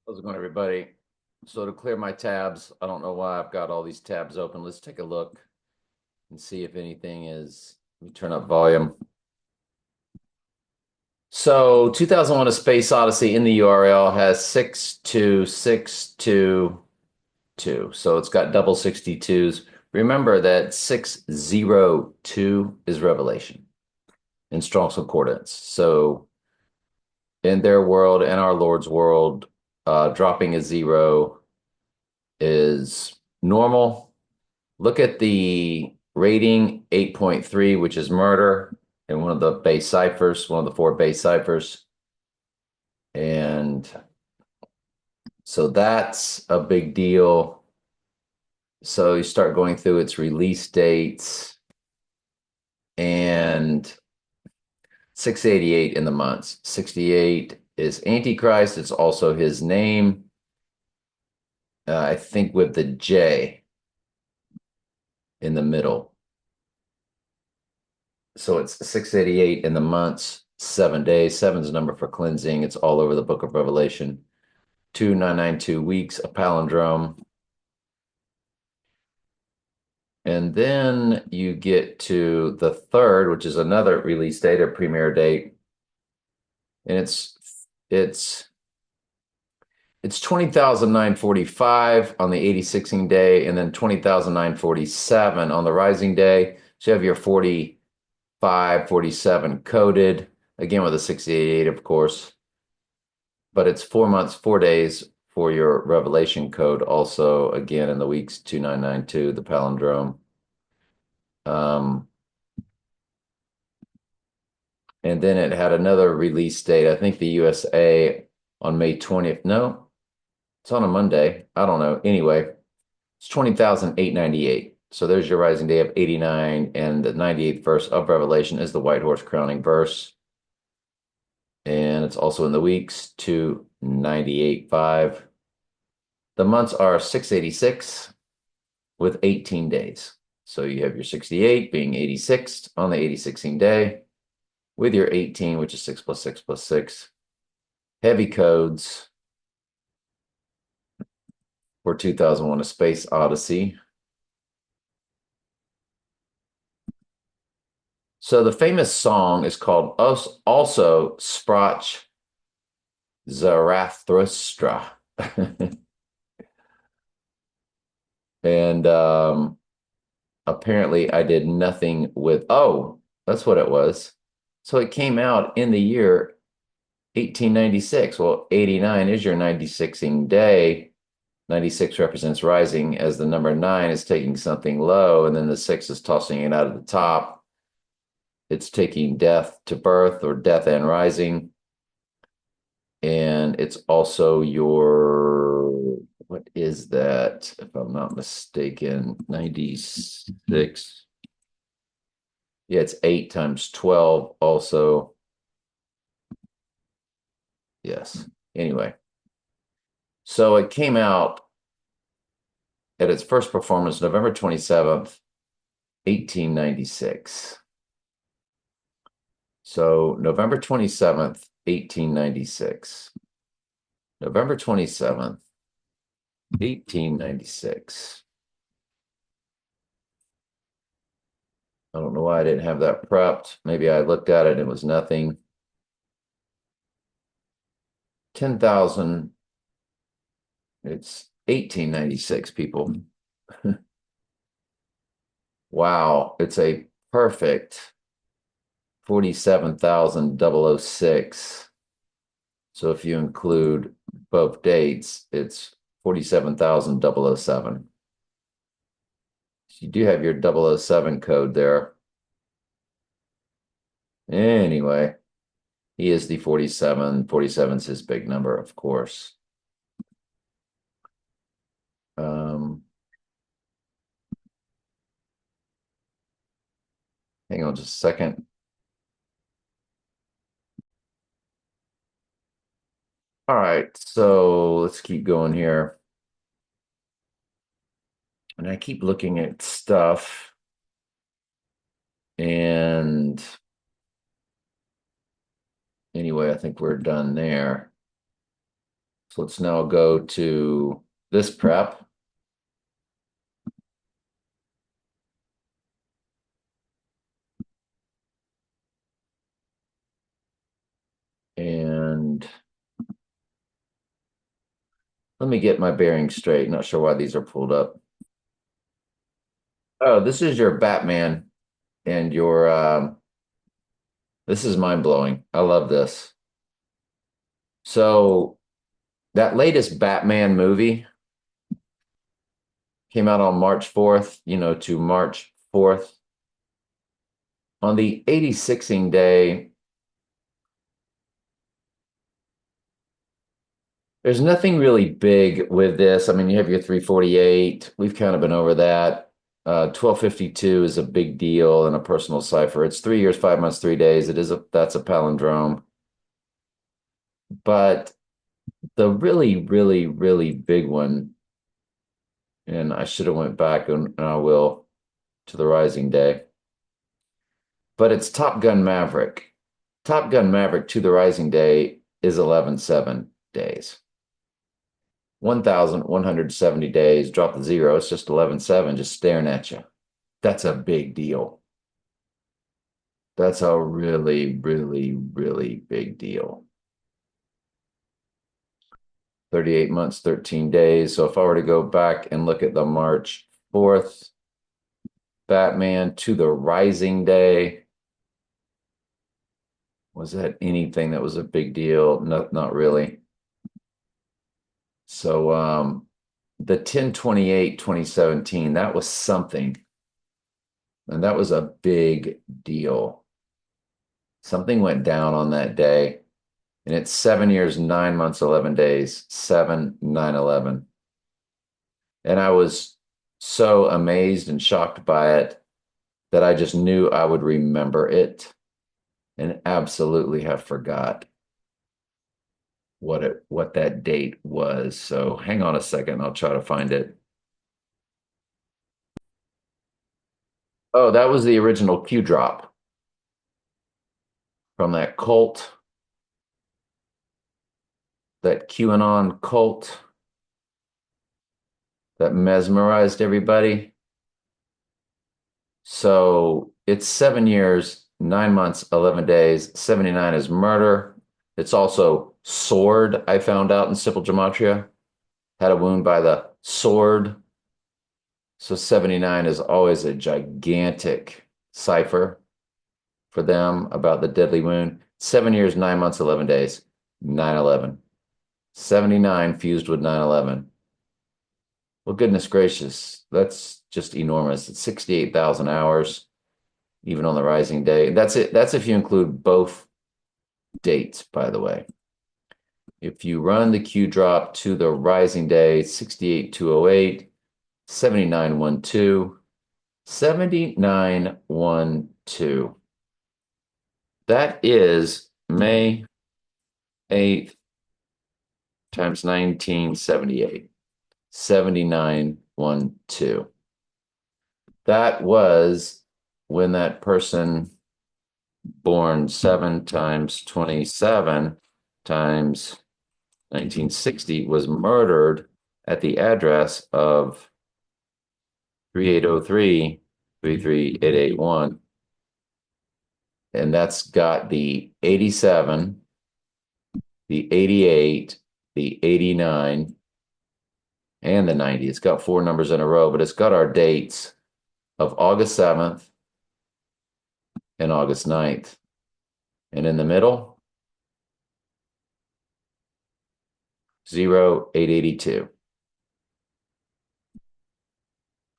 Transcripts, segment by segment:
How's it going, everybody? So to clear my tabs, I don't know why I've got all these tabs open. Let's take a look and see if anything is. Let me turn up volume. So 2001: A Space Odyssey in the URL has 62622. So it's got double 62s. Remember that 602 is Revelation in Strong's Concordance. So in their world and our Lord's world, dropping a zero is normal. Look at the rating 8.3, which is murder in one of the base ciphers, one of the four base ciphers. And so that's a big deal. So you start going through its release dates and 688 in the months. 68 is Antichrist. It's also his name. I think with the J in the middle. So it's 688 in the months, 7 days. Seven's a number for cleansing. It's all over the book of Revelation. 2992 weeks, a palindrome. And then you get to the third, which is another release date, a premiere date. And it's 20,945 on the 86ing day, and then 20,947 on the rising day. So you have your 45, 47 coded, again with a 688, of course. But it's 4 months, 4 days for your Revelation code, also again in the weeks 2992, the palindrome. Um, and then it had another release date, I think the USA on May 20th. No, it's on a Monday. I don't know. Anyway, it's 20,898. So there's your rising day of 89, and the 98th verse of Revelation is the white horse crowning verse. And it's also in the weeks 298.5. The months are 686 with 18 days. So you have your 68 being 86 on the 86th day with your 18, which is 6 plus 6 plus 6. Heavy codes for 2001: A Space Odyssey. So the famous song is called also Sprach Zarathustra. And apparently I did nothing with, oh, that's what it was. So it came out in the year 1896. Well, 89 is your 96ing day. 96 represents rising, as the number nine is taking something low, and then the six is tossing it out of the top. It's taking death to birth, or death and rising. And it's also your, what is that? If I'm not mistaken, 96. Yeah, it's 8 times 12 also. Yes. Anyway, so it came out at its first performance November 27th, 1896. So November 27th, 1896. November 27th, 1896. I don't know why I didn't have that prepped. Maybe I looked at it and it was nothing. 10,000. It's 1896, people. Wow, it's a perfect 47,006. So if you include both dates, it's 47,007. You do have your 007 code there. Anyway, he is the 47. 47 is his big number, of course. Hang on just a second. All right, so let's keep going here. And I keep looking at stuff. And anyway, I think we're done there. So let's now go to this prep. And let me get my bearings straight. Not sure why these are pulled up. Oh, this is your Batman and your this is mind blowing. I love this. So that latest Batman movie came out on March 4th, to March 4th. On the 86ing day, there's nothing really big with this. I mean, you have your 348. We've kind of been over that. 1252 is a big deal in a personal cipher. It's 3 years, 5 months, 3 days. That's a palindrome. But the really, really, really big one, and I should have went back and I will to the Rising Day, but it's Top Gun Maverick. Top Gun Maverick to the Rising Day is 11.7 days. 1,170 days, drop the zero, it's just 11.7, just staring at you. That's a big deal. That's a really, really, really big deal. 38 months, 13 days. So if I were to go back and look at the March 4th Batman to the Rising Day, was that anything that was a big deal? No, not really. So the 10/28/2017, that was something. And that was a big deal. Something went down on that day. And it's 7 years, 9 months, 11 days, 7/9/11. And I was so amazed and shocked by it that I just knew I would remember it and absolutely have forgot what that date was. So hang on a second, I'll try to find it. Oh, that was the original Q drop from that cult, that QAnon cult that mesmerized everybody. So it's 7 years, 9 months, 11 days. 79 is murder. It's also sword, I found out in simple gematria. Had a wound by the sword. So 79 is always a gigantic cipher for them about the deadly wound. 7 years, 9 months, 11 days, 9/11. 79 fused with 9/11. Well, goodness gracious, that's just enormous. It's 68,000 hours, even on the Rising Day. That's it. That's if you include both dates, by the way. If you run the Q drop to the Rising Day, 68,208, 79,12, 79,12. That is May 8th times 1978. 79,12. That was when that person born 7 times 27 times 1960 was murdered at the address of 3803 33881. And that's got the 87, the 88, the 89, and the 90. It's got 4 numbers in a row, but it's got our dates of August 7th and August 9th. And in the middle, 0882.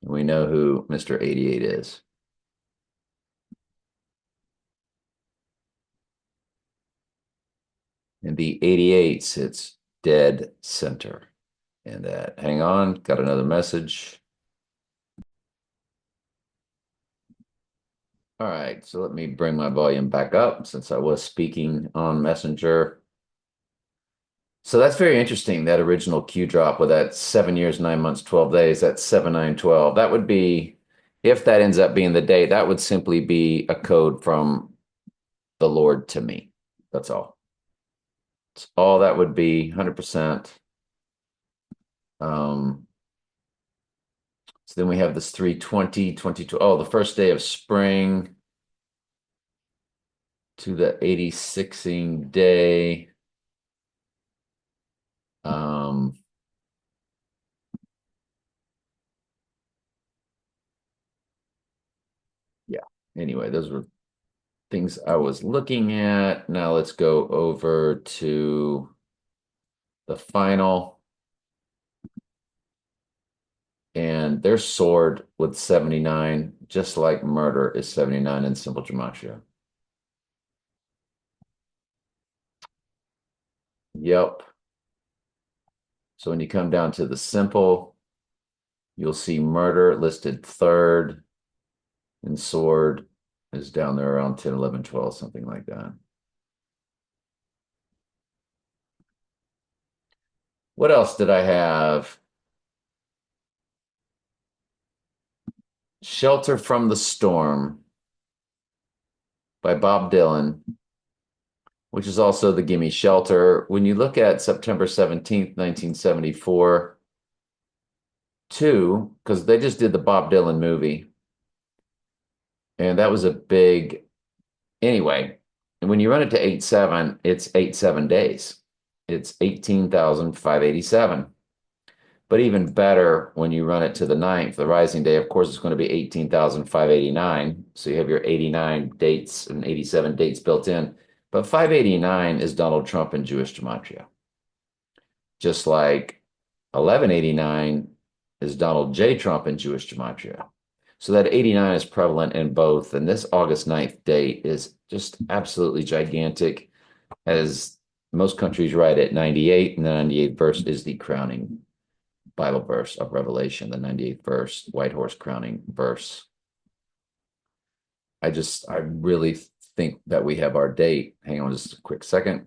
We know who Mr. 88 is. And the 88 sits dead center. And that, hang on, got another message. All right, so let me bring my volume back up since I was speaking on Messenger. So that's very interesting, that original Q drop with that 7 years, 9 months, 12 days, that's 7/9/12. That would be, if that ends up being the date, that would simply be a code from the Lord to me. That's all. all that would be 100%. So then we have this 320, 22. Oh, the first day of spring to the 86ing day. Yeah. Anyway, those were things I was looking at. Now let's go over to the final. And their sword with 79, just like murder is 79 in simple gematria. Yep. So when you come down to the simple, you'll see murder listed third, and sword is down there around 10, 11, 12, something like that. What else did I have? Shelter from the Storm by Bob Dylan, which is also the Gimme Shelter. When you look at September 17th, 1974, two, because they just did the Bob Dylan movie. And that was a big, anyway. And when you run it to 8-7, it's 8-7 days. It's 18,587. But even better, when you run it to the 9th, the rising day, of course, it's going to be 18,589. So you have your 89 dates and 87 dates built in. But 589 is Donald Trump in Jewish gematria. Just like 1189 is Donald J. Trump in Jewish gematria. So that 89 is prevalent in both. And this August 9th date is just absolutely gigantic, as most countries write at 98, and the 98th verse is the crowning Bible verse of Revelation, the 98th verse, white horse crowning verse. I really think that we have our date. Hang on just a quick second.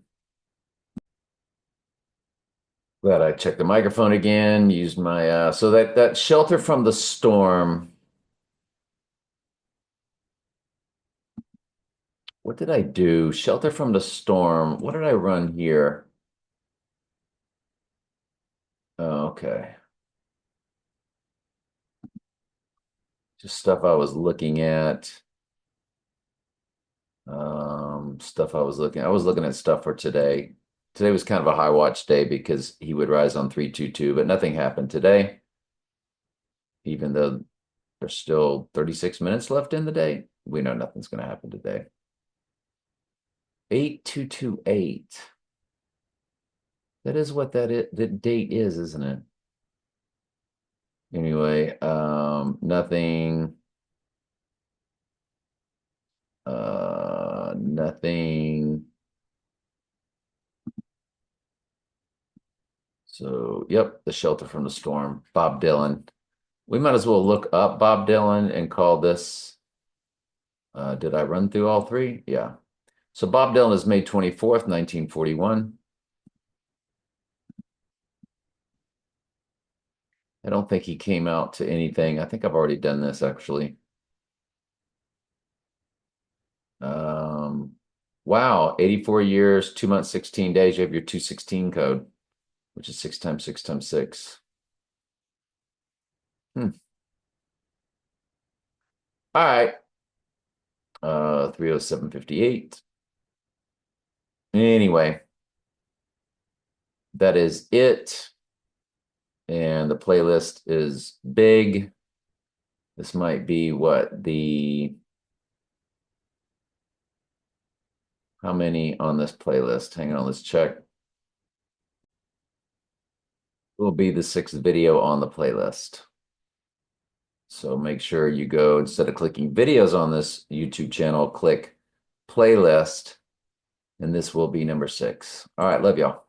Glad I checked the microphone again, used my, so that shelter from the storm. What did I do? Shelter from the storm. What did I run here? Oh, okay. Just stuff I was looking at. I was looking at stuff for today. Today was kind of a high watch day because he would rise on 322, but nothing happened today, even though there's still 36 minutes left in the day. We know nothing's going to happen today. 8228. That is what the date is, isn't it? Anyway, nothing. Nothing. So, yep, the shelter from the storm, Bob Dylan. We might as well look up Bob Dylan and call this. Did I run through all three? Yeah. So Bob Dylan is May 24th, 1941. I don't think he came out to anything. I think I've already done this actually. Wow, 84 years, 2 months, 16 days. You have your 216 code, which is 6 times 6 times 6. All right. 30758. Anyway, that is it. And the playlist is big. This might be what how many on this playlist? Hang on, let's check. Will be the 6th video on the playlist. So make sure you go, instead of clicking videos on this YouTube channel, click playlist, and this will be number 6. All right, love y'all.